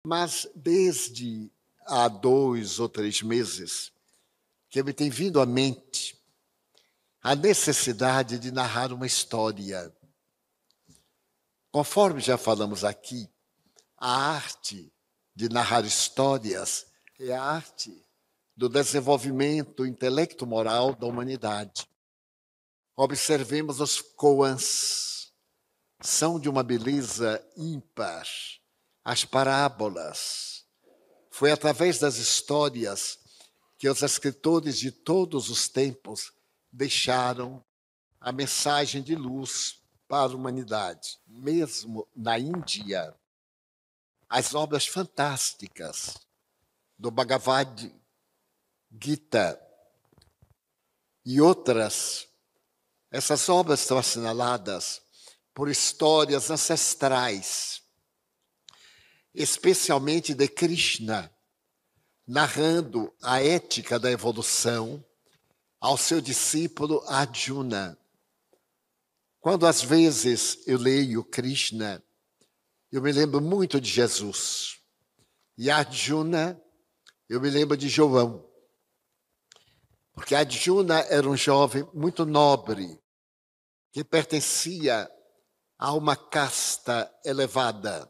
Mas desde há 2 ou 3 meses que me tem vindo à mente a necessidade de narrar uma história. Conforme já falamos aqui, a arte de narrar histórias é a arte do desenvolvimento intelecto-moral da humanidade. Observemos os koans, são de uma beleza ímpar. As parábolas. Foi através das histórias que os escritores de todos os tempos deixaram a mensagem de luz para a humanidade. Mesmo na Índia, as obras fantásticas do Bhagavad Gita e outras, essas obras estão assinaladas por histórias ancestrais, especialmente de Krishna, narrando a ética da evolução ao seu discípulo Arjuna. Quando às vezes eu leio Krishna, eu me lembro muito de Jesus. E Arjuna, eu me lembro de João. Porque Arjuna era um jovem muito nobre, que pertencia a uma casta elevada,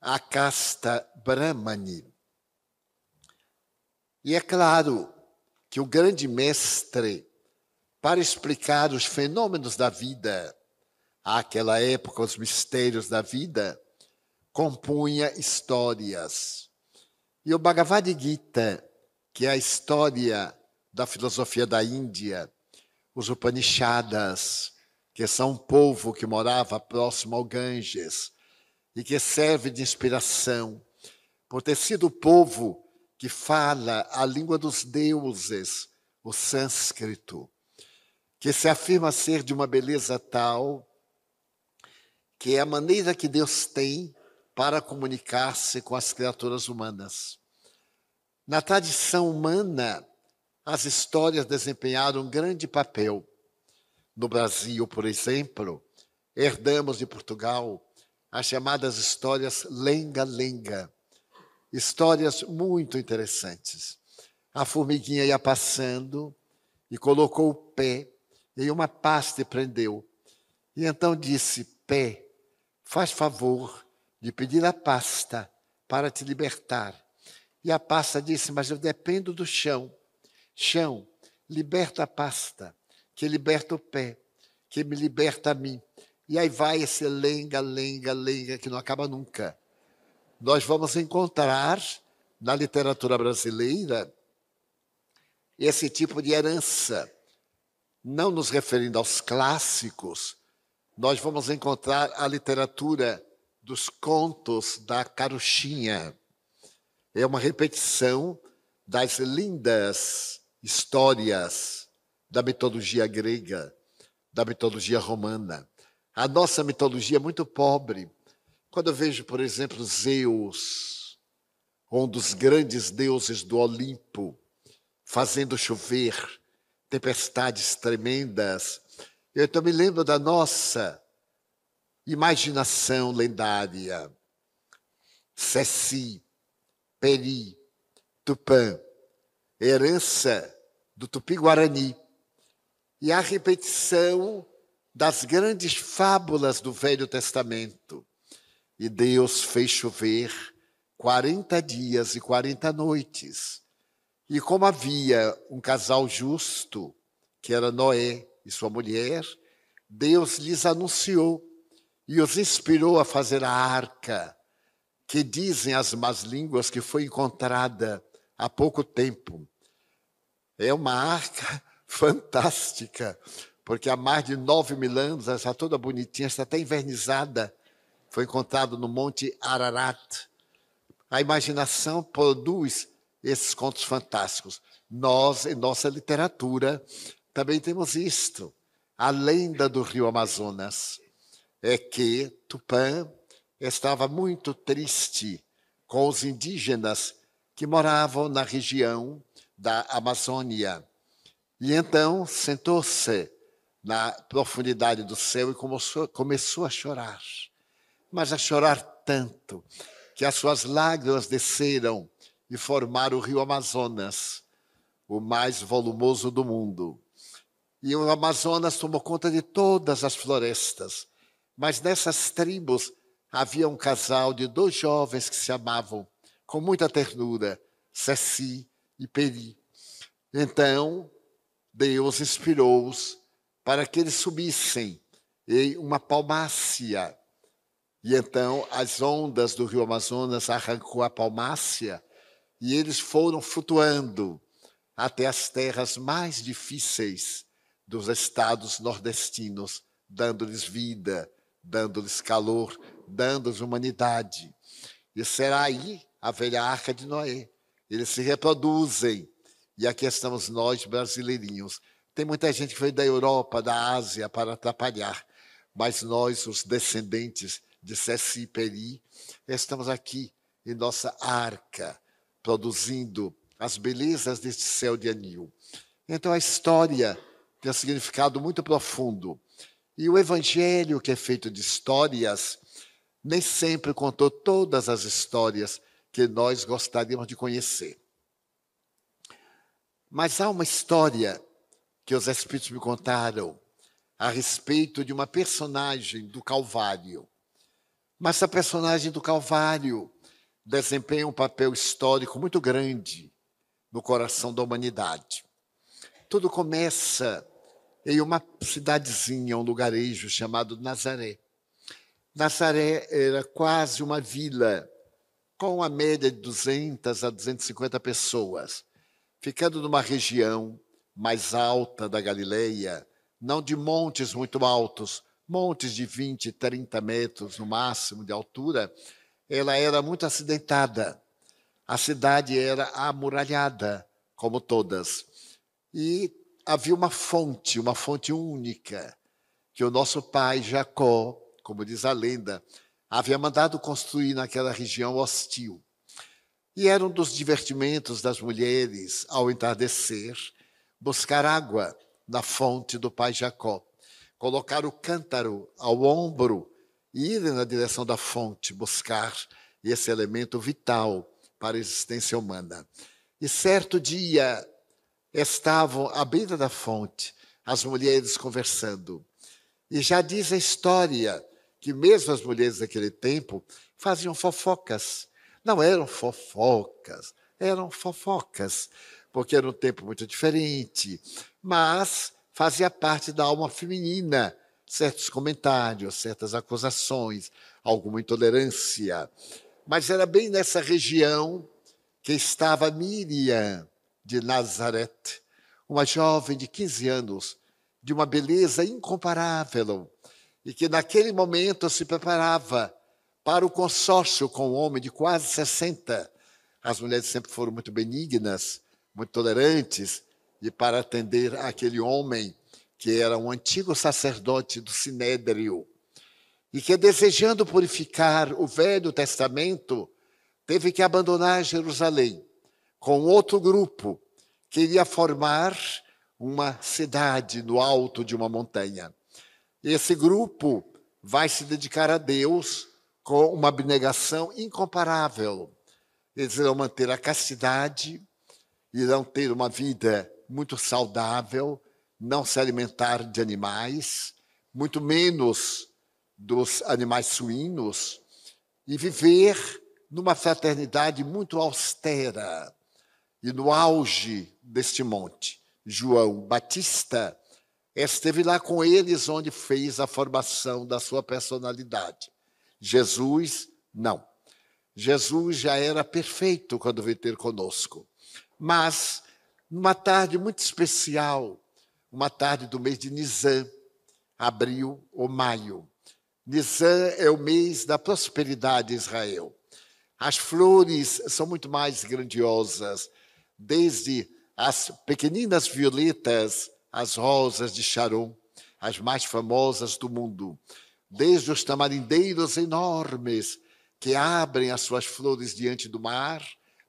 a casta Brahmani. E é claro que o grande mestre, para explicar os fenômenos da vida, àquela época, os mistérios da vida, compunha histórias. E o Bhagavad Gita, que é a história da filosofia da Índia, os Upanishadas, que são um povo que morava próximo ao Ganges, e que serve de inspiração, por ter sido o povo que fala a língua dos deuses, o sânscrito, que se afirma ser de uma beleza tal que é a maneira que Deus tem para comunicar-se com as criaturas humanas. Na tradição humana, as histórias desempenharam um grande papel. No Brasil, por exemplo, herdamos de Portugal as chamadas histórias lenga-lenga, histórias muito interessantes. A formiguinha ia passando e colocou o pé em uma pasta e prendeu. E então disse: pé, faz favor de pedir a pasta para te libertar. E a pasta disse: mas eu dependo do chão. Chão, liberta a pasta, que liberta o pé, que me liberta a mim. E aí vai esse lenga, lenga, lenga, que não acaba nunca. Nós vamos encontrar na literatura brasileira esse tipo de herança. Não nos referindo aos clássicos, nós vamos encontrar a literatura dos contos da carochinha. É uma repetição das lindas histórias da mitologia grega, da mitologia romana. A nossa mitologia é muito pobre. Quando eu vejo, por exemplo, Zeus, um dos grandes deuses do Olimpo, fazendo chover tempestades tremendas, eu então me lembro da nossa imaginação lendária. Ceci, Peri, Tupã, herança do Tupi-Guarani. E a repetição das grandes fábulas do Velho Testamento. E Deus fez chover 40 dias e 40 noites. E como havia um casal justo, que era Noé e sua mulher, Deus lhes anunciou e os inspirou a fazer a arca, que dizem as más línguas que foi encontrada há pouco tempo. É uma arca fantástica, porque há mais de 9.000 anos, ela está toda bonitinha, está até envernizada. Foi encontrado no Monte Ararat. A imaginação produz esses contos fantásticos. Nós, em nossa literatura, também temos isto. A lenda do rio Amazonas é que Tupã estava muito triste com os indígenas que moravam na região da Amazônia. E então sentou-se na profundidade do céu e começou a chorar. Mas a chorar tanto que as suas lágrimas desceram e formaram o rio Amazonas, o mais volumoso do mundo. E o Amazonas tomou conta de todas as florestas. Mas nessas tribos havia um casal de 2 jovens que se amavam com muita ternura, Ceci e Peri. Então, Deus inspirou-os para que eles subissem em uma palmácia. E então as ondas do rio Amazonas arrancou a palmácia e eles foram flutuando até as terras mais difíceis dos estados nordestinos, dando-lhes vida, dando-lhes calor, dando-lhes humanidade. E será aí a velha Arca de Noé. Eles se reproduzem. E aqui estamos nós, brasileirinhos. Tem muita gente que veio da Europa, da Ásia, para atrapalhar. Mas nós, os descendentes de Ceci e Peri, estamos aqui em nossa arca, produzindo as belezas deste céu de anil. Então a história tem um significado muito profundo. E o evangelho, que é feito de histórias, nem sempre contou todas as histórias que nós gostaríamos de conhecer. Mas há uma história que os Espíritos me contaram a respeito de uma personagem do Calvário. Mas essa personagem do Calvário desempenha um papel histórico muito grande no coração da humanidade. Tudo começa em uma cidadezinha, um lugarejo chamado Nazaré. Nazaré era quase uma vila, com uma média de 200 a 250 pessoas, ficando numa região mais alta da Galileia, não de montes muito altos, montes de 20, 30 metros no máximo de altura. Ela era muito acidentada. A cidade era amuralhada, como todas. E havia uma fonte única, que o nosso pai Jacó, como diz a lenda, havia mandado construir naquela região hostil. E era um dos divertimentos das mulheres, ao entardecer, buscar água na fonte do pai Jacó, colocar o cântaro ao ombro e ir na direção da fonte, buscar esse elemento vital para a existência humana. E certo dia estavam à beira da fonte as mulheres conversando. E já diz a história que mesmo as mulheres daquele tempo faziam fofocas. Não eram fofocas, eram fofocas, porque era um tempo muito diferente, mas fazia parte da alma feminina, certos comentários, certas acusações, alguma intolerância. Mas era bem nessa região que estava Miriam de Nazaré, uma jovem de 15 anos, de uma beleza incomparável, e que naquele momento se preparava para o consórcio com um homem de quase 60. As mulheres sempre foram muito benignas, muito tolerantes, e para atender aquele homem que era um antigo sacerdote do Sinédrio, e que, desejando purificar o Velho Testamento, teve que abandonar Jerusalém com outro grupo que iria formar uma cidade no alto de uma montanha. Esse grupo vai se dedicar a Deus com uma abnegação incomparável. Eles irão manter a castidade, irão ter uma vida muito saudável, não se alimentar de animais, muito menos dos animais suínos, e viver numa fraternidade muito austera. E no auge deste monte, João Batista esteve lá com eles, onde fez a formação da sua personalidade. Jesus, não. Jesus já era perfeito quando veio ter conosco. Mas, numa tarde muito especial, uma tarde do mês de Nisan, abril ou maio. Nisan é o mês da prosperidade em Israel. As flores são muito mais grandiosas, desde as pequeninas violetas, as rosas de Sharon, as mais famosas do mundo, desde os tamarindeiros enormes que abrem as suas flores diante do mar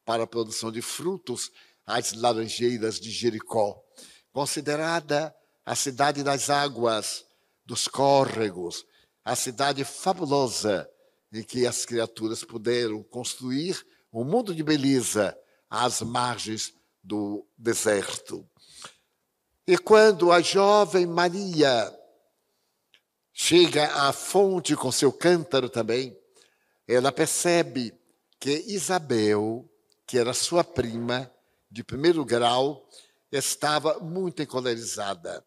para a produção de frutos, as laranjeiras de Jericó, considerada a cidade das águas, dos córregos, a cidade fabulosa em que as criaturas puderam construir um mundo de beleza às margens do deserto. E quando a jovem Maria chega à fonte com seu cântaro também, ela percebe que Isabel, que era sua prima de primeiro grau, estava muito encolerizada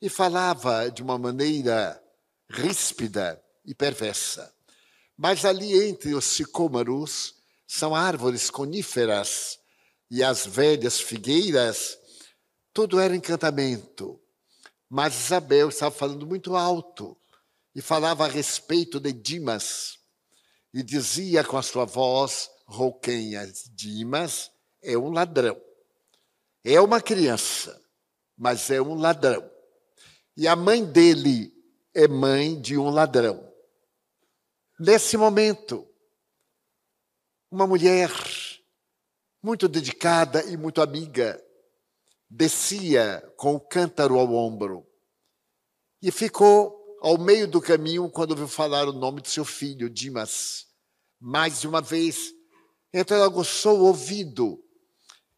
e falava de uma maneira ríspida e perversa. Mas ali entre os sicômoros são árvores coníferas e as velhas figueiras, tudo era encantamento. Mas Isabel estava falando muito alto e falava a respeito de Dimas e dizia com a sua voz rouquenha: Dimas é um ladrão. É uma criança, mas é um ladrão. E a mãe dele é mãe de um ladrão. Nesse momento, uma mulher muito dedicada e muito amiga descia com o cântaro ao ombro e ficou ao meio do caminho quando ouviu falar o nome de seu filho, Dimas. Mais de uma vez, então ela aguçou o ouvido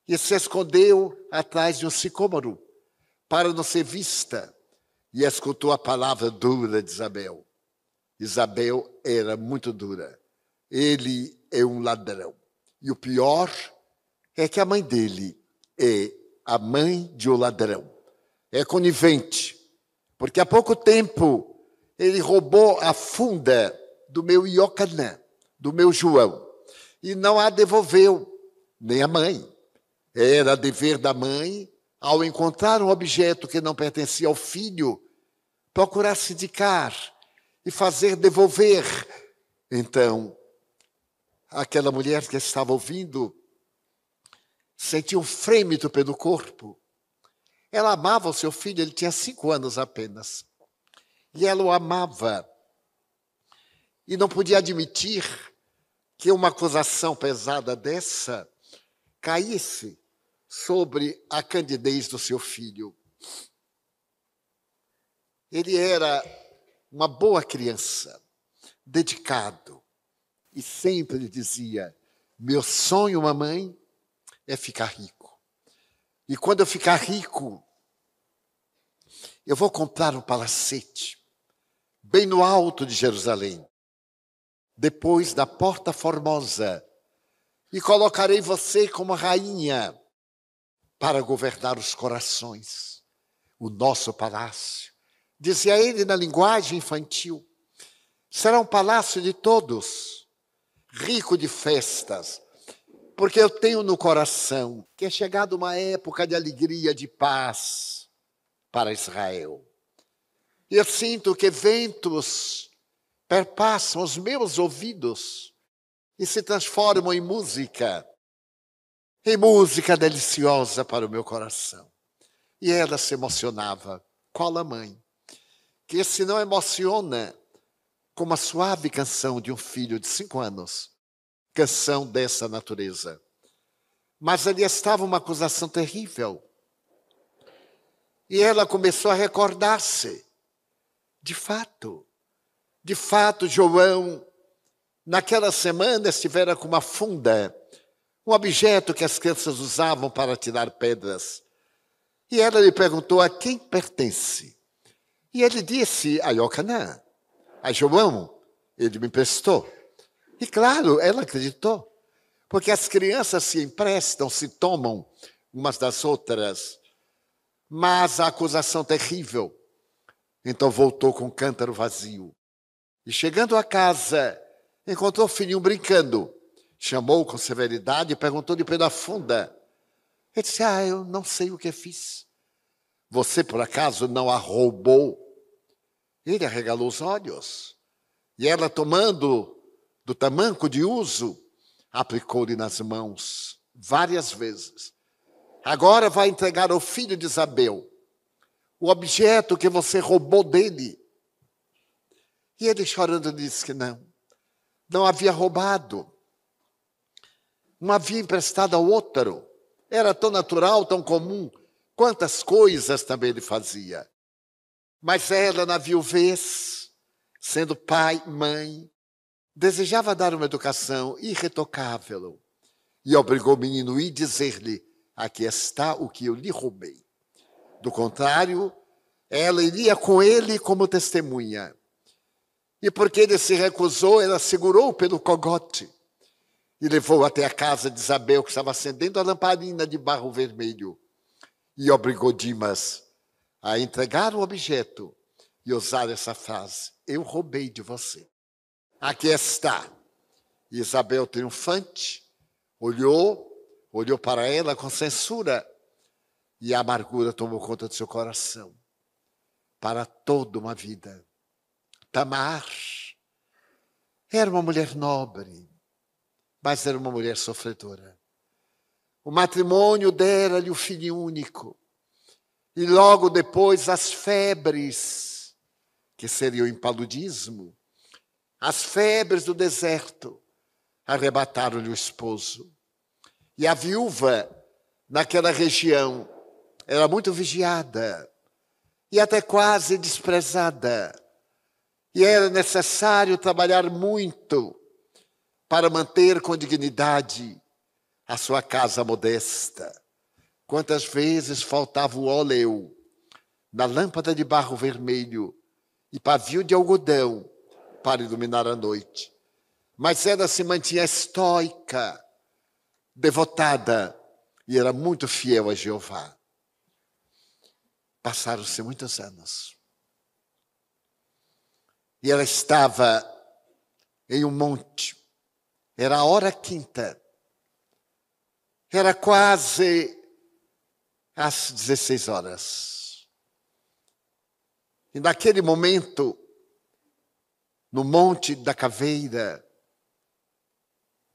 e se escondeu atrás de um sicômoro para não ser vista e escutou a palavra dura de Isabel. Isabel era muito dura. Ele é um ladrão. E o pior é que a mãe dele é a mãe de um ladrão. É conivente, porque há pouco tempo ele roubou a funda do meu Iocanã, do meu João, e não a devolveu, nem a mãe. Era dever da mãe, ao encontrar um objeto que não pertencia ao filho, procurar se indicar e fazer devolver. Então, aquela mulher que estava ouvindo sentiu um frêmito pelo corpo. Ela amava o seu filho, ele tinha 5 anos apenas. E ela o amava. E não podia admitir que uma acusação pesada dessa caísse sobre a candidez do seu filho. Ele era uma boa criança, dedicado, e sempre dizia: meu sonho, mamãe, é ficar rico. E quando eu ficar rico, eu vou comprar um palacete bem no alto de Jerusalém, depois da Porta Formosa, e colocarei você como rainha para governar os corações, o nosso palácio. Dizia ele na linguagem infantil, será um palácio de todos, rico de festas, porque eu tenho no coração que é chegada uma época de alegria, de paz para Israel. E eu sinto que ventos perpassam os meus ouvidos e se transformam em música deliciosa para o meu coração. E ela se emocionava. Qual a mãe? Que se não emociona com uma suave canção de um filho de 5 anos, canção dessa natureza. Mas ali estava uma acusação terrível. E ela começou a recordar-se. De fato, João, naquela semana estivera com uma funda, um objeto que as crianças usavam para tirar pedras. E ela lhe perguntou a quem pertence. E ele disse a Iocanã, a João, ele me emprestou. E claro, ela acreditou, porque as crianças se emprestam, se tomam umas das outras, mas a acusação terrível. Então voltou com o cântaro vazio. E chegando a casa, encontrou o filhinho brincando. Chamou com severidade e perguntou-lhe pela funda. Ele disse, eu não sei o que fiz. Você, por acaso, não a roubou? Ele arregalou os olhos. E ela, tomando do tamanco de uso, aplicou-lhe nas mãos várias vezes. Agora vai entregar ao filho de Isabel o objeto que você roubou dele. E ele, chorando, disse que não havia roubado. Não havia emprestado ao outro. Era tão natural, tão comum. Quantas coisas também ele fazia. Mas ela, na viuvez, sendo pai, mãe, desejava dar uma educação irretocável e obrigou o menino a ir dizer-lhe: aqui está o que eu lhe roubei. Do contrário, ela iria com ele como testemunha. E porque ele se recusou, ela segurou pelo cogote e levou até a casa de Isabel, que estava acendendo a lamparina de barro vermelho, e obrigou Dimas a entregar o objeto e usar essa frase: eu roubei de você. Aqui está. E Isabel, triunfante, olhou para ela com censura, e a amargura tomou conta do seu coração para toda uma vida. Tamar era uma mulher nobre, mas era uma mulher sofredora. O matrimônio dera-lhe o filho único. E logo depois as febres, que seria o impaludismo, as febres do deserto, arrebataram-lhe o esposo. E a viúva, naquela região, era muito vigiada e até quase desprezada. E era necessário trabalhar muito para manter com dignidade a sua casa modesta. Quantas vezes faltava o óleo na lâmpada de barro vermelho e pavio de algodão para iluminar a noite. Mas ela se mantinha estoica, devotada, e era muito fiel a Jeová. Passaram-se muitos anos. E ela estava em um monte. Era a hora quinta. Era quase às 16 horas. E naquele momento, no Monte da Caveira,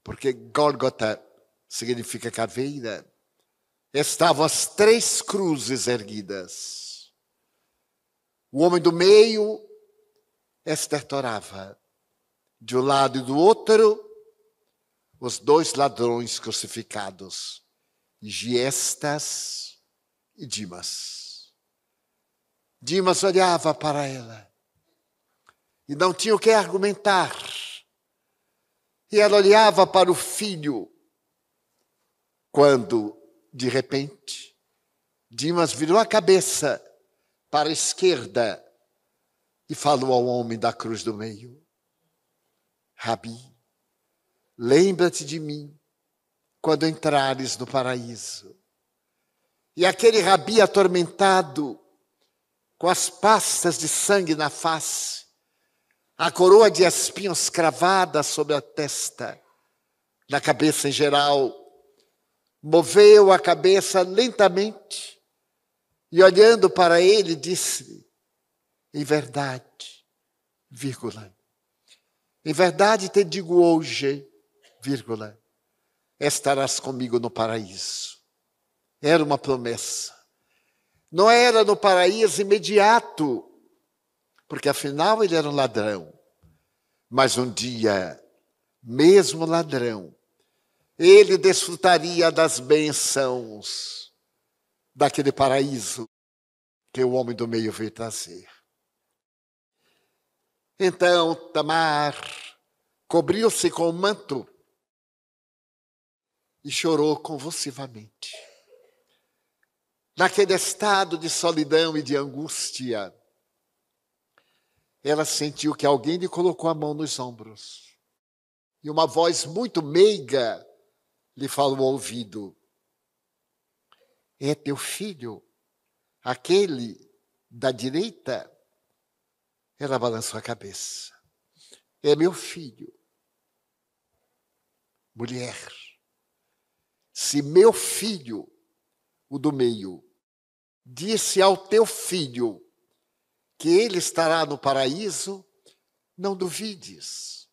porque Gólgota significa caveira, estavam as 3 cruzes erguidas. O homem do meio estertorava. De um lado e do outro, os 2 ladrões crucificados, Giestas e Dimas. Dimas olhava para ela e não tinha o que argumentar. E ela olhava para o filho, quando, de repente, Dimas virou a cabeça para a esquerda e falou ao homem da cruz do meio: Rabi, lembra-te de mim quando entrares no paraíso. E aquele Rabi atormentado, com as pastas de sangue na face, a coroa de espinhos cravada sobre a testa, na cabeça em geral, moveu a cabeça lentamente e, olhando para ele, disse: em verdade, vírgula, em verdade te digo hoje, vírgula, estarás comigo no paraíso. Era uma promessa. Não era no paraíso imediato, porque afinal ele era um ladrão. Mas um dia, mesmo ladrão, ele desfrutaria das bênçãos daquele paraíso que o homem do meio veio trazer. Então Tamar cobriu-se com o manto e chorou convulsivamente. Naquele estado de solidão e de angústia, ela sentiu que alguém lhe colocou a mão nos ombros. E uma voz muito meiga lhe falou ao ouvido: é teu filho, aquele da direita? Ela balançou a cabeça. É meu filho. Mulher, se meu filho, o do meio, disse ao teu filho que ele estará no paraíso, não duvides,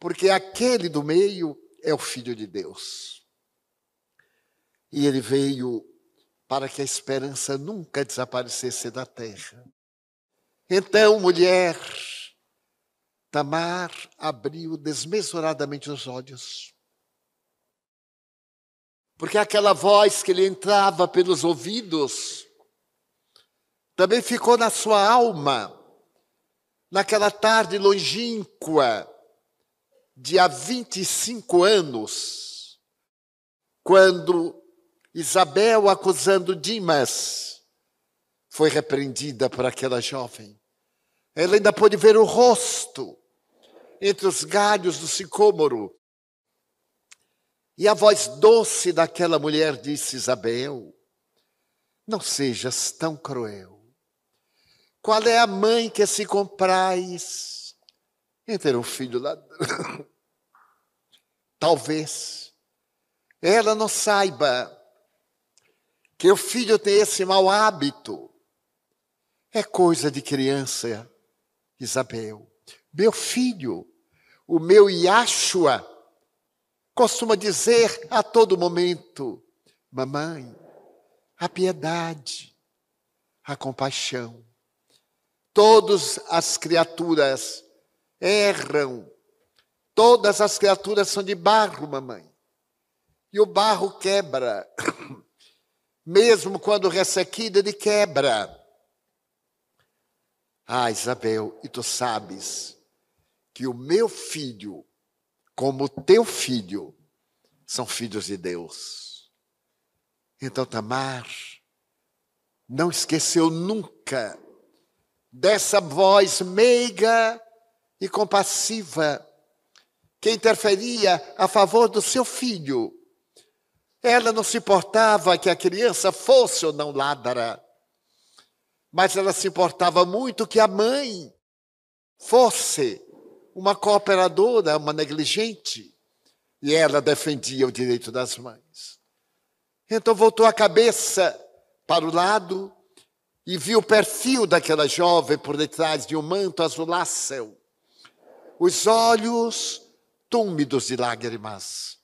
porque aquele do meio é o Filho de Deus. E ele veio para que a esperança nunca desaparecesse da terra. Então, mulher, Tamar abriu desmesuradamente os olhos, porque aquela voz que lhe entrava pelos ouvidos também ficou na sua alma, naquela tarde longínqua, de há 25 anos, quando Isabel, acusando Dimas, foi repreendida por aquela jovem. Ela ainda pôde ver o rosto entre os galhos do sicômoro. E a voz doce daquela mulher disse: Isabel, não sejas tão cruel. Qual é a mãe que se compraz em ter um filho ladrão? Talvez ela não saiba que o filho tem esse mau hábito. É coisa de criança, Isabel. Meu filho, o meu Yashua, costuma dizer a todo momento: mamãe, a piedade, a compaixão. Todas as criaturas erram. Todas as criaturas são de barro, mamãe. E o barro quebra. Mesmo quando ressequido, ele quebra. Ah, Isabel, e tu sabes que o meu filho, como o teu filho, são filhos de Deus. Então, Tamar não esqueceu nunca dessa voz meiga e compassiva que interferia a favor do seu filho. Ela não se importava que a criança fosse ou não ladra, mas ela se importava muito que a mãe fosse uma cooperadora, uma negligente, e ela defendia o direito das mães. Então voltou a cabeça para o lado e viu o perfil daquela jovem por detrás de um manto azuláceo, os olhos túmidos de lágrimas.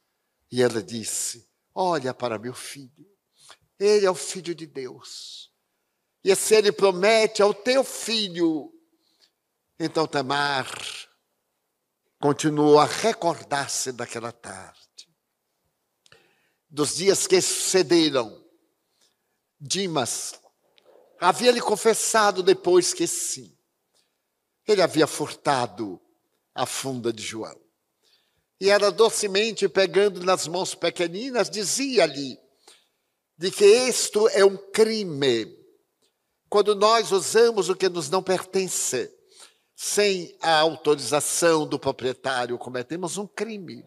E ela disse: olha para meu filho, ele é o filho de Deus. E se ele promete ao teu filho. Então Tamar continuou a recordar-se daquela tarde, dos dias que sucederam. Dimas havia lhe confessado depois que sim, ele havia furtado a funda de João. E ela docemente, pegando nas mãos pequeninas, dizia-lhe de que isto é um crime. Quando nós usamos o que nos não pertence, sem a autorização do proprietário, cometemos um crime.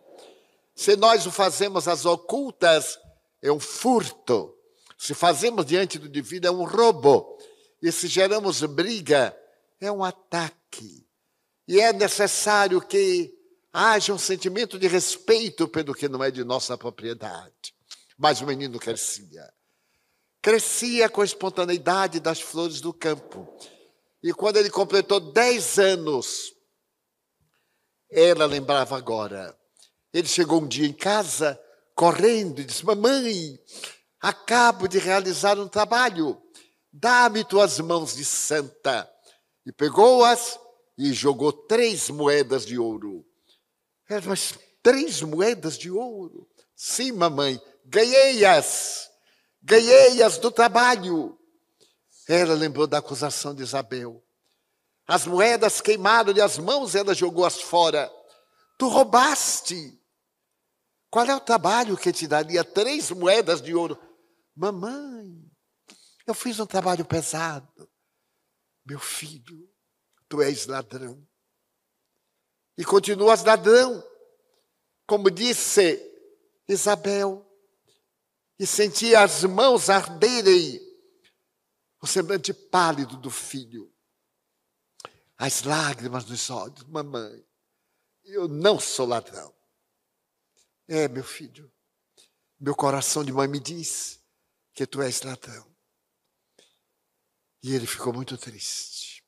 Se nós o fazemos às ocultas, é um furto. Se fazemos diante do indivíduo, é um roubo. E se geramos briga, é um ataque. E é necessário que haja um sentimento de respeito pelo que não é de nossa propriedade. Mas o menino crescia. Crescia com a espontaneidade das flores do campo. E quando ele completou 10 anos, ela lembrava agora. Ele chegou um dia em casa, correndo, e disse: mamãe, acabo de realizar um trabalho. Dá-me tuas mãos de santa. E pegou-as e jogou 3 moedas de ouro. Ela: mas 3 moedas de ouro? Sim, mamãe, ganhei-as. Ganhei-as do trabalho. Ela lembrou da acusação de Isabel. As moedas queimaram-lhe as mãos, ela jogou-as fora. Tu roubaste. Qual é o trabalho que te daria 3 moedas de ouro? Mamãe, eu fiz um trabalho pesado. Meu filho, tu és ladrão. E continuas ladrão. Como disse Isabel, e sentia as mãos arderem, o semblante pálido do filho, as lágrimas nos olhos. Mamãe, eu não sou ladrão. É, meu filho, meu coração de mãe me diz que tu és ladrão. E ele ficou muito triste.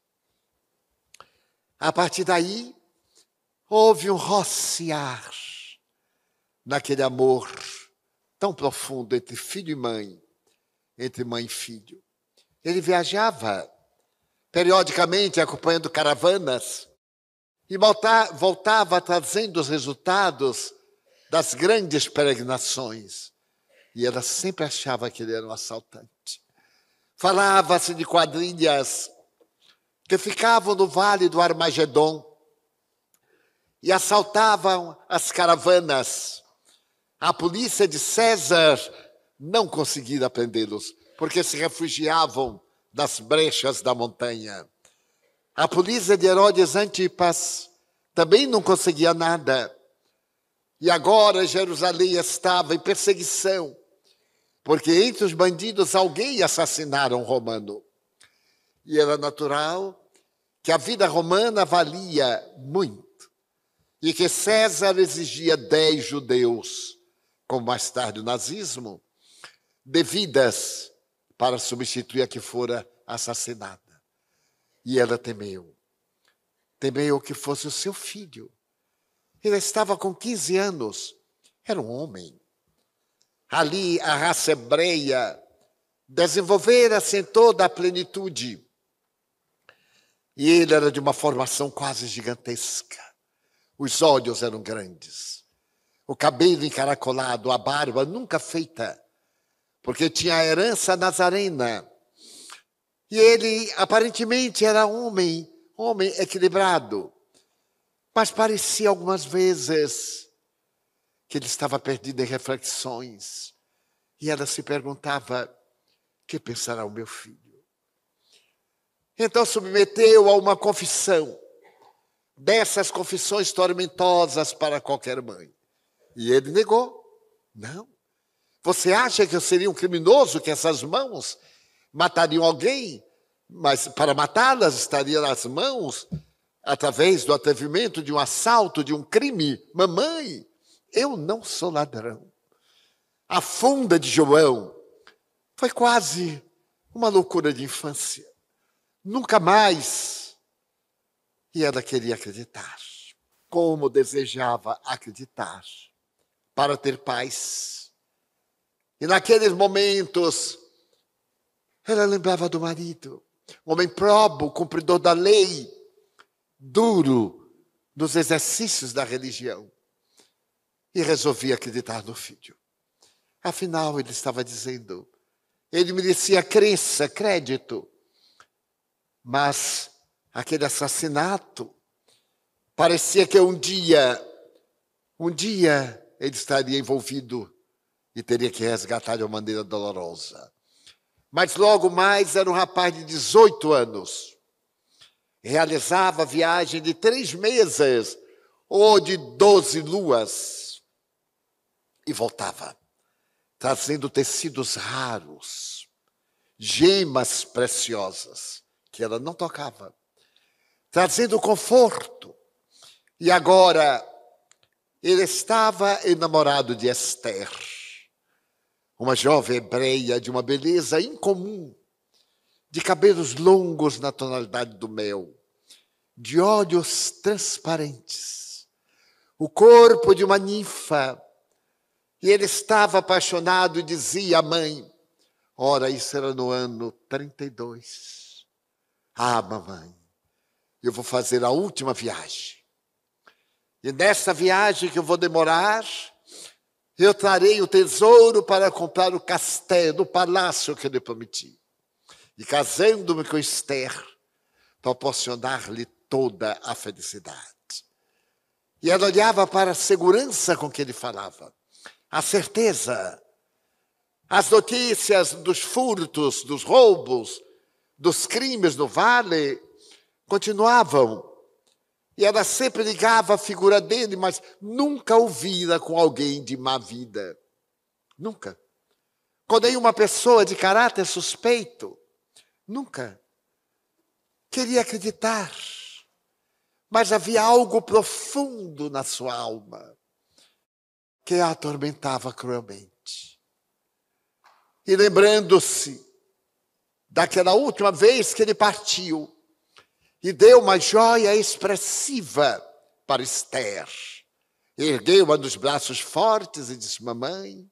A partir daí, houve um rociar naquele amor tão profundo entre filho e mãe, entre mãe e filho. Ele viajava periodicamente acompanhando caravanas e voltava trazendo os resultados das grandes peregrinações. E ela sempre achava que ele era um assaltante. Falava-se de quadrilhas que ficavam no vale do Armagedon. e assaltavam as caravanas. A polícia de César não conseguia prendê-los, porque se refugiavam das brechas da montanha. A polícia de Herodes Antipas também não conseguia nada. E agora Jerusalém estava em perseguição, porque entre os bandidos alguém assassinaram um romano. E era natural que a vida romana valia muito e que César exigia 10 judeus, como mais tarde o nazismo, devidas para substituir a que fora assassinada. E ela temeu que fosse o seu filho. Ele estava com 15 anos, era um homem. Ali a raça hebreia desenvolvera-se em toda a plenitude. E ele era de uma formação quase gigantesca. Os olhos eram grandes. O cabelo encaracolado, a barba nunca feita, porque tinha a herança nazarena. E ele aparentemente era homem equilibrado. Mas parecia algumas vezes que ele estava perdido em reflexões. E ela se perguntava: que pensará o meu filho? Então submeteu a uma confissão, dessas confissões tormentosas para qualquer mãe. E ele negou. Não. Você acha que eu seria um criminoso, que essas mãos matariam alguém? Mas para matá-las estaria nas mãos, através do atrevimento de um assalto, de um crime. Mamãe, eu não sou ladrão. A funda de João foi quase uma loucura de infância. Nunca mais. E ela queria acreditar. Como desejava acreditar para ter paz. E naqueles momentos, ela lembrava do marido, um homem probo, cumpridor da lei, duro nos exercícios da religião. E resolvia acreditar no filho. Afinal, ele estava dizendo, ele merecia crença, crédito. Mas aquele assassinato, parecia que um dia ele estaria envolvido e teria que resgatar de uma maneira dolorosa. Mas logo mais era um rapaz de 18 anos. Realizava a viagem de 3 meses ou de 12 luas. E voltava, trazendo tecidos raros, gemas preciosas, que ela não tocava, trazendo conforto. E agora ele estava enamorado de Esther, uma jovem hebreia de uma beleza incomum, de cabelos longos na tonalidade do mel, de olhos transparentes, o corpo de uma ninfa. E ele estava apaixonado e dizia à mãe, ora, isso era no ano 32. Ah, mamãe, eu vou fazer a última viagem. E nessa viagem que eu vou demorar, eu trarei o tesouro para comprar o castelo, o palácio que eu lhe prometi. E casando-me com Esther, proporcionar-lhe toda a felicidade. E ela olhava para a segurança com que ele falava, a certeza, as notícias dos furtos, dos roubos, dos crimes no vale, continuavam. E ela sempre ligava a figura dele, mas nunca o vira com alguém de má vida. Nunca. Com nenhuma pessoa de caráter suspeito. Nunca. Queria acreditar. Mas havia algo profundo na sua alma que a atormentava cruelmente. E lembrando-se daquela última vez que ele partiu e deu uma joia expressiva para Esther. Ergueu-a nos braços fortes e disse, mamãe,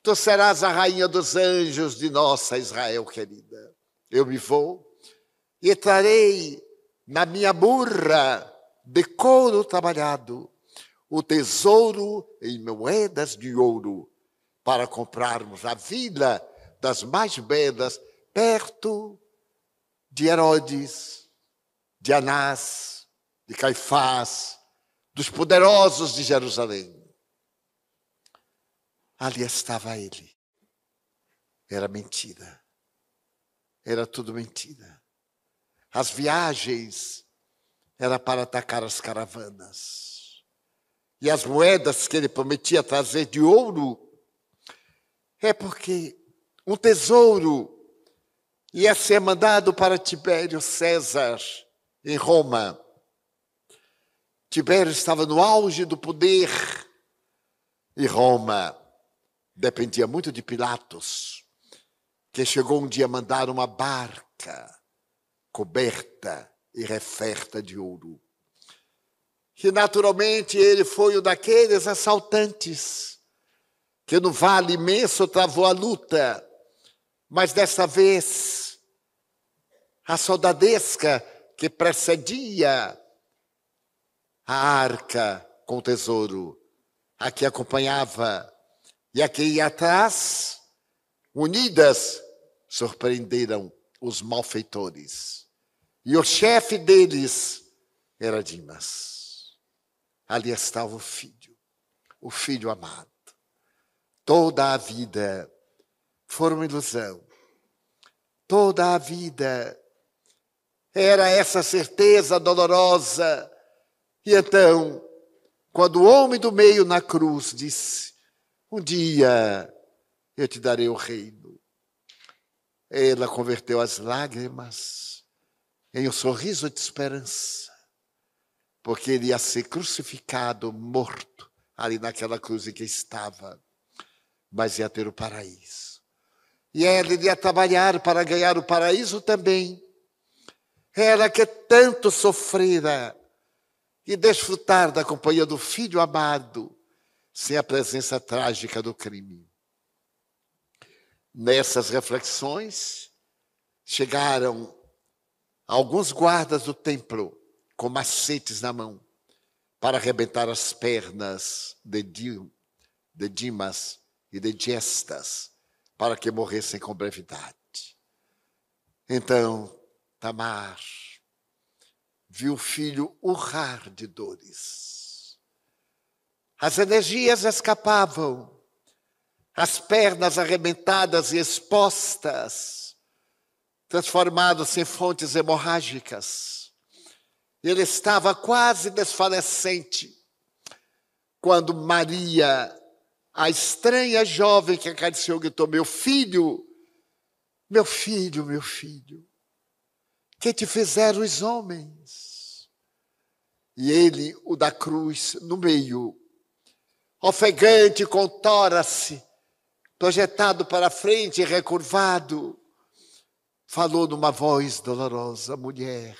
tu serás a rainha dos anjos de nossa Israel querida. Eu me vou e trarei na minha burra de couro trabalhado o tesouro em moedas de ouro para comprarmos a vila das mais belas perto de Herodes, de Anás, de Caifás, dos poderosos de Jerusalém. Ali estava ele. Era mentira. Era tudo mentira. As viagens era para atacar as caravanas. E as moedas que ele prometia trazer de ouro é porque um tesouro ia ser mandado para Tibério César, em Roma. Tibério estava no auge do poder e Roma dependia muito de Pilatos, que chegou um dia a mandar uma barca coberta e referta de ouro. E naturalmente ele foi um daqueles assaltantes que no vale imenso travou a luta, mas dessa vez a soldadesca que precedia a arca com o tesouro, a que acompanhava e a que ia atrás, unidas, surpreenderam os malfeitores. E o chefe deles era Dimas. Ali estava o filho amado. Toda a vida foi uma ilusão. Toda a vida era essa certeza dolorosa. E então, quando o homem do meio na cruz disse, um dia eu te darei o reino, ela converteu as lágrimas em um sorriso de esperança, porque ele ia ser crucificado, morto, ali naquela cruz em que estava, mas ia ter o paraíso. E ela iria trabalhar para ganhar o paraíso também. Ela que tanto sofrera e desfrutar da companhia do filho amado, sem a presença trágica do crime. Nessas reflexões, chegaram alguns guardas do templo com macetes na mão para arrebentar as pernas de Dimas e de Gestas, para que morressem com brevidade. Então, Tamar viu o filho urrar de dores. As energias escapavam, as pernas arrebentadas e expostas, transformadas em fontes hemorrágicas. Ele estava quase desfalecente quando Maria, a estranha jovem que acariciou, gritou, meu filho, meu filho, meu filho, que te fizeram os homens? E ele, o da cruz, no meio, ofegante, com tórax projetado para frente e recurvado, falou numa voz dolorosa, mulher.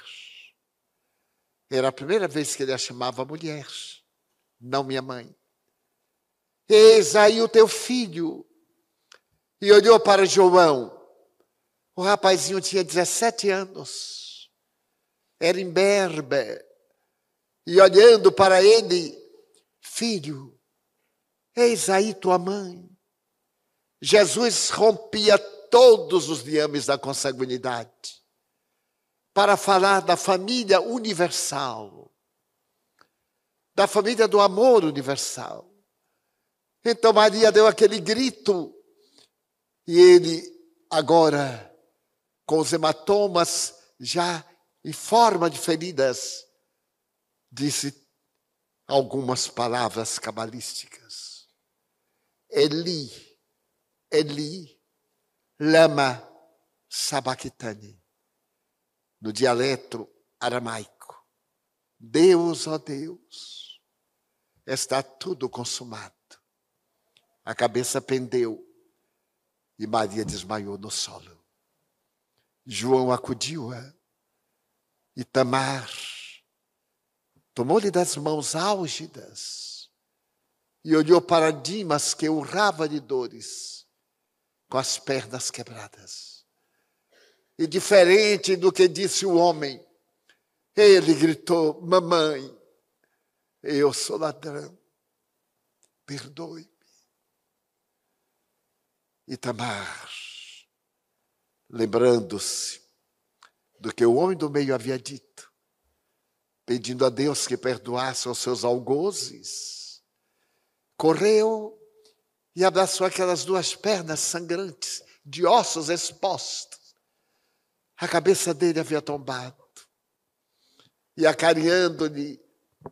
Era a primeira vez que ele a chamava mulher, não minha mãe. Eis aí o teu filho. E olhou para João. O rapazinho tinha 17 anos. Era imberbe. E olhando para ele, filho, eis aí tua mãe. Jesus rompia todos os liames da consanguinidade para falar da família universal, da família do amor universal. Então Maria deu aquele grito e ele agora, com os hematomas já em forma de feridas, disse algumas palavras cabalísticas. Eli, Eli, lama sabachthani. No dialeto aramaico. Deus, ó Deus, está tudo consumado. A cabeça pendeu e Maria desmaiou no solo. João acudiu-a e Tamar tomou-lhe das mãos álgidas e olhou para Dimas, que urrava de dores, com as pernas quebradas. E diferente do que disse o homem, ele gritou, mamãe, eu sou ladrão, perdoe-me. E Tamar, lembrando-se do que o homem do meio havia dito, pedindo a Deus que perdoasse os seus algozes, correu e abraçou aquelas duas pernas sangrantes, de ossos expostos. A cabeça dele havia tombado. E acarinhando-lhe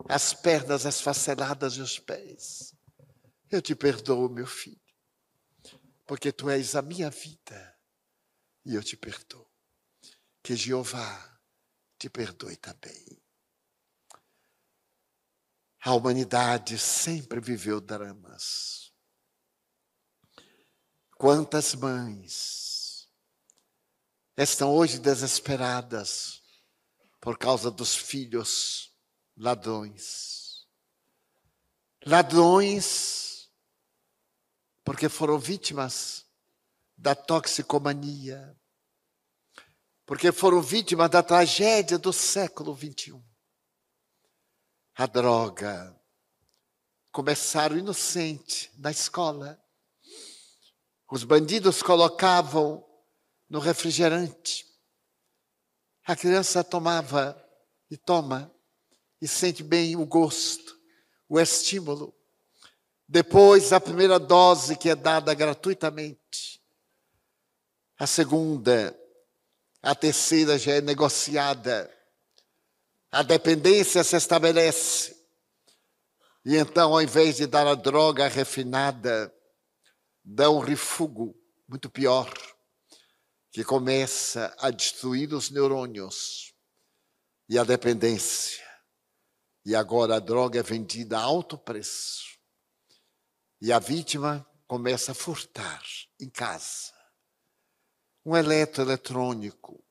as pernas esfaceladas e os pés. Eu te perdoo, meu filho, porque tu és a minha vida. E eu te perdoo. Que Jeová te perdoe também. A humanidade sempre viveu dramas. Quantas mães estão hoje desesperadas por causa dos filhos ladrões. Ladrões porque foram vítimas da toxicomania, porque foram vítimas da tragédia do século XXI. A droga. Começaram inocente na escola. Os bandidos colocavam no refrigerante. A criança tomava e toma e sente bem o gosto, o estímulo. Depois, a primeira dose que é dada gratuitamente. A segunda, a terceira já é negociada. A dependência se estabelece. E então, ao invés de dar a droga refinada, dá um refúgio muito pior, que começa a destruir os neurônios e a dependência. E agora a droga é vendida a alto preço. E a vítima começa a furtar em casa. Um eletroeletrônico,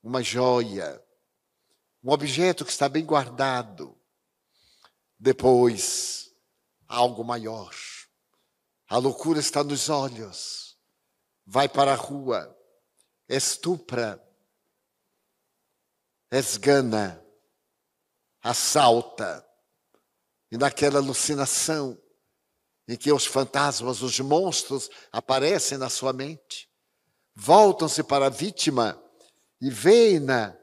uma joia, um objeto que está bem guardado. Depois, algo maior. A loucura está nos olhos. Vai para a rua, estupra, esgana, assalta. E naquela alucinação em que os fantasmas, os monstros aparecem na sua mente, voltam-se para a vítima e veem-na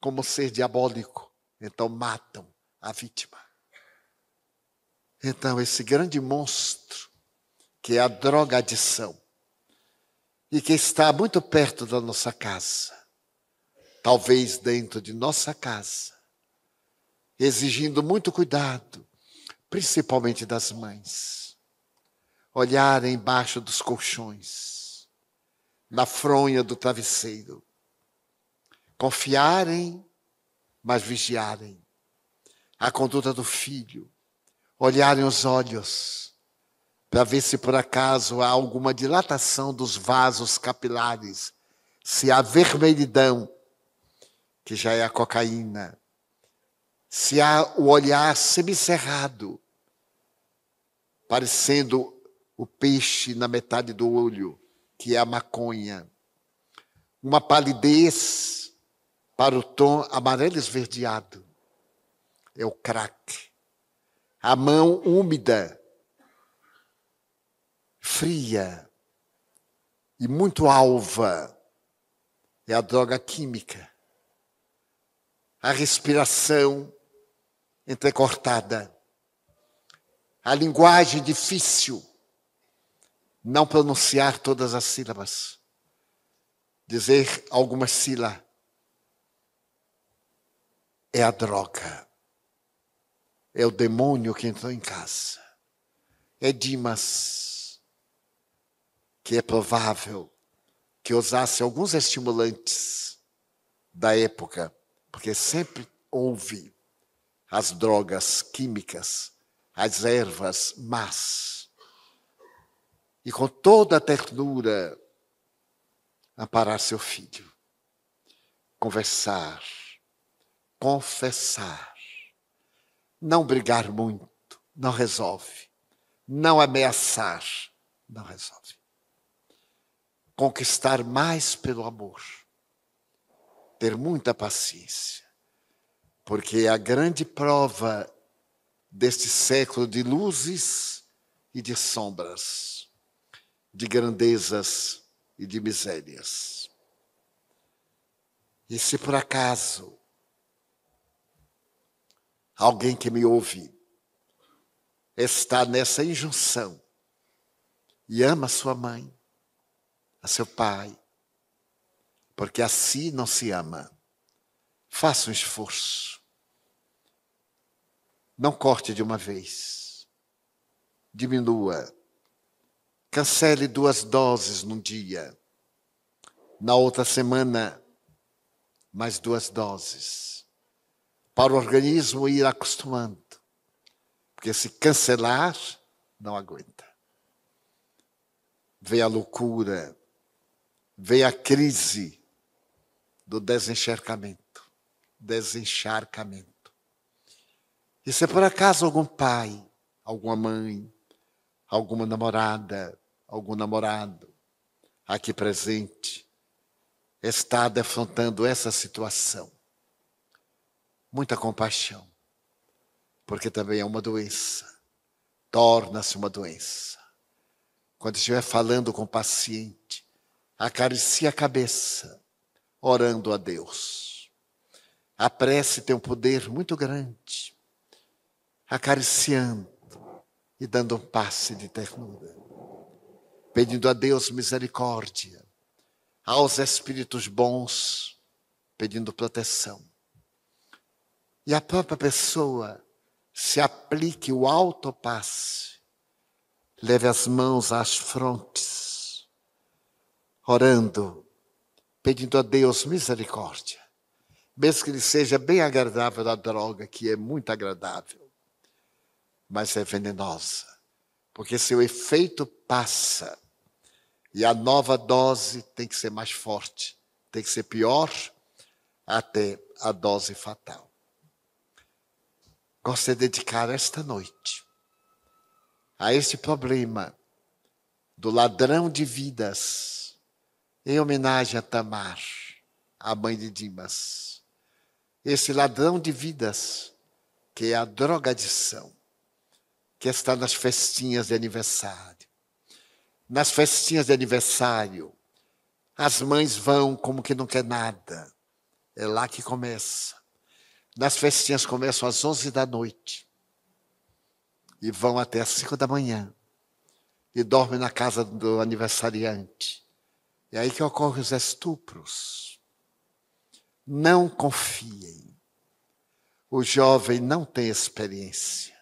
como ser diabólico. Então matam a vítima. Então esse grande monstro, que é a drogadição, e que está muito perto da nossa casa, talvez dentro de nossa casa, exigindo muito cuidado, principalmente das mães. Olharem embaixo dos colchões, na fronha do travesseiro. Confiarem, mas vigiarem. A conduta do filho. Olharem os olhos, para ver se por acaso há alguma dilatação dos vasos capilares, se há vermelhidão, que já é a cocaína, se há o olhar semicerrado, parecendo o peixe na metade do olho, que é a maconha. Uma palidez para o tom amarelo esverdeado, é o crack. A mão úmida, fria e muito alva, é a droga química. A respiração entrecortada. A linguagem difícil. Não pronunciar todas as sílabas. Dizer algumas sílabas. É a droga. É o demônio que entrou em casa. É Dimas, que é provável que usasse alguns estimulantes da época, porque sempre houve as drogas químicas, as ervas más. E com toda a ternura, amparar seu filho, conversar, confessar, não brigar muito, não resolve, não ameaçar, não resolve. Conquistar mais pelo amor, ter muita paciência, porque a grande prova deste século de luzes e de sombras, de grandezas e de misérias. E se por acaso alguém que me ouve, está nessa injunção e ama a sua mãe, a seu pai, porque assim não se ama, faça um esforço. Não corte de uma vez. Diminua. Cancele 2 doses num dia. Na outra semana, mais 2 doses. Para o organismo ir acostumando. Porque se cancelar, não aguenta. Vem a loucura, vem a crise do desencharcamento. E se por acaso algum pai, alguma mãe, alguma namorada, algum namorado aqui presente está defrontando essa situação, muita compaixão, porque também é uma doença, torna-se uma doença. Quando estiver falando com o paciente, acaricie a cabeça, orando a Deus. A prece tem um poder muito grande, acariciando e dando um passe de ternura, pedindo a Deus misericórdia, aos espíritos bons, pedindo proteção. E a própria pessoa se aplique o autopasse, leve as mãos às frontes, orando, pedindo a Deus misericórdia, mesmo que lhe seja bem agradável a droga, que é muito agradável, mas é venenosa, porque seu efeito passa e a nova dose tem que ser mais forte, tem que ser pior, até a dose fatal. Gosto de dedicar esta noite a este problema do ladrão de vidas, em homenagem a Tamar, a mãe de Dimas. Esse ladrão de vidas, que é a drogadição, que está nas festinhas de aniversário. Nas festinhas de aniversário, as mães vão como que não quer nada. É lá que começa. Nas festinhas começam às 11 da noite e vão até às 5 da manhã e dormem na casa do aniversariante. É aí que ocorrem os estupros. Não confiem. O jovem não tem experiência.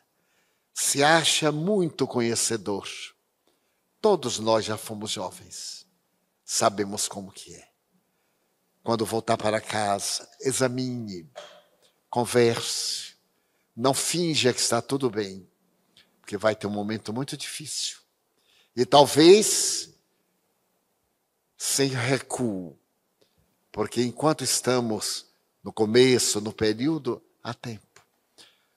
Se acha muito conhecedor. Todos nós já fomos jovens. Sabemos como que é. Quando voltar para casa, examine, converse. Não finja que está tudo bem, porque vai ter um momento muito difícil. E talvez sem recuo, porque enquanto estamos no começo, no período, há tempo.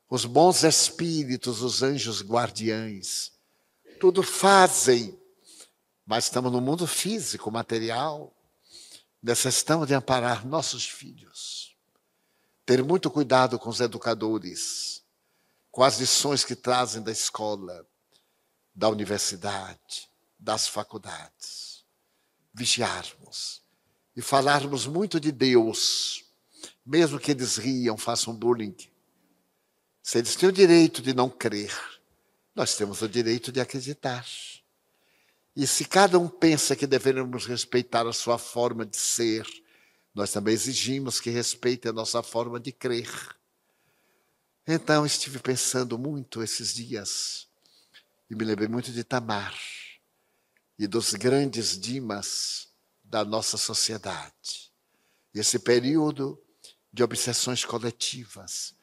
Os bons espíritos, os anjos guardiães, tudo fazem, mas estamos no mundo físico, material, necessitamos de amparar nossos filhos. Ter muito cuidado com os educadores, com as lições que trazem da escola, da universidade, das faculdades. Vigiarmos e falarmos muito de Deus, mesmo que eles riam, façam bullying. Se eles têm o direito de não crer, nós temos o direito de acreditar. E se cada um pensa que devemos respeitar a sua forma de ser, nós também exigimos que respeite a nossa forma de crer. Então, estive pensando muito esses dias, e me lembrei muito de Tamar, e dos grandes Dimas da nossa sociedade. Esse período de obsessões coletivas,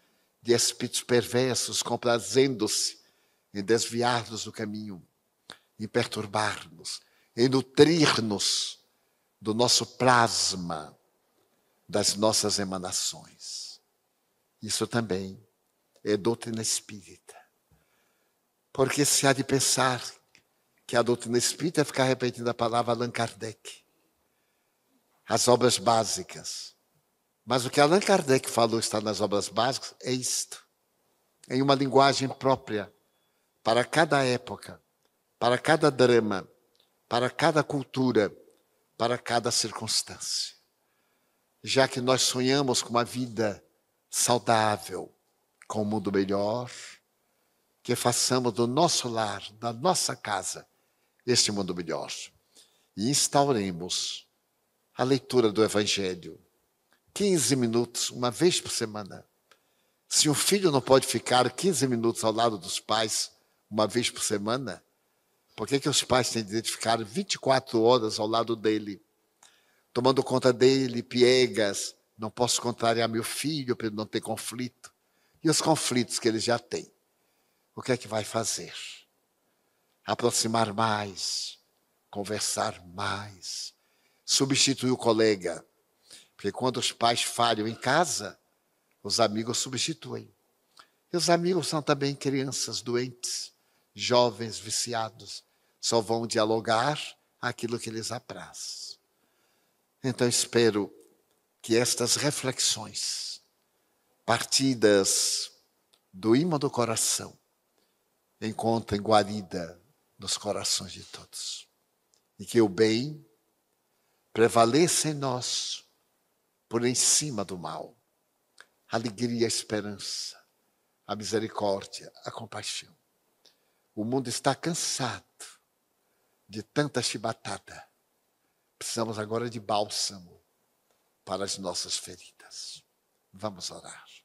de espíritos perversos comprazendo-se em desviar-nos do caminho, em perturbar-nos, em nutrir-nos do nosso plasma, das nossas emanações. Isso também é doutrina espírita. Porque se há de pensar que a doutrina espírita é ficar repetindo a palavra Allan Kardec, as obras básicas. Mas o que Allan Kardec falou está nas obras básicas é isto, em uma linguagem própria, para cada época, para cada drama, para cada cultura, para cada circunstância. Já que nós sonhamos com uma vida saudável, com um mundo melhor, que façamos do nosso lar, da nossa casa, este mundo melhor. E instauremos a leitura do Evangelho. 15 minutos, uma vez por semana. Se o filho não pode ficar 15 minutos ao lado dos pais, uma vez por semana, por que os pais têm direito de ficar 24 horas ao lado dele, tomando conta dele, piegas? Não posso contrariar meu filho para ele não ter conflito. E os conflitos que ele já tem? O que é que vai fazer? Aproximar mais, conversar mais, substituir o colega. Porque quando os pais falham em casa, os amigos substituem. E os amigos são também crianças doentes, jovens viciados. Só vão dialogar aquilo que lhes apraz. Então espero que estas reflexões, partidas do ímã do coração, encontrem guarida nos corações de todos. E que o bem prevaleça em nós por em cima do mal. A alegria, a esperança, a misericórdia, a compaixão. O mundo está cansado de tanta chibatada. Precisamos agora de bálsamo para as nossas feridas. Vamos orar.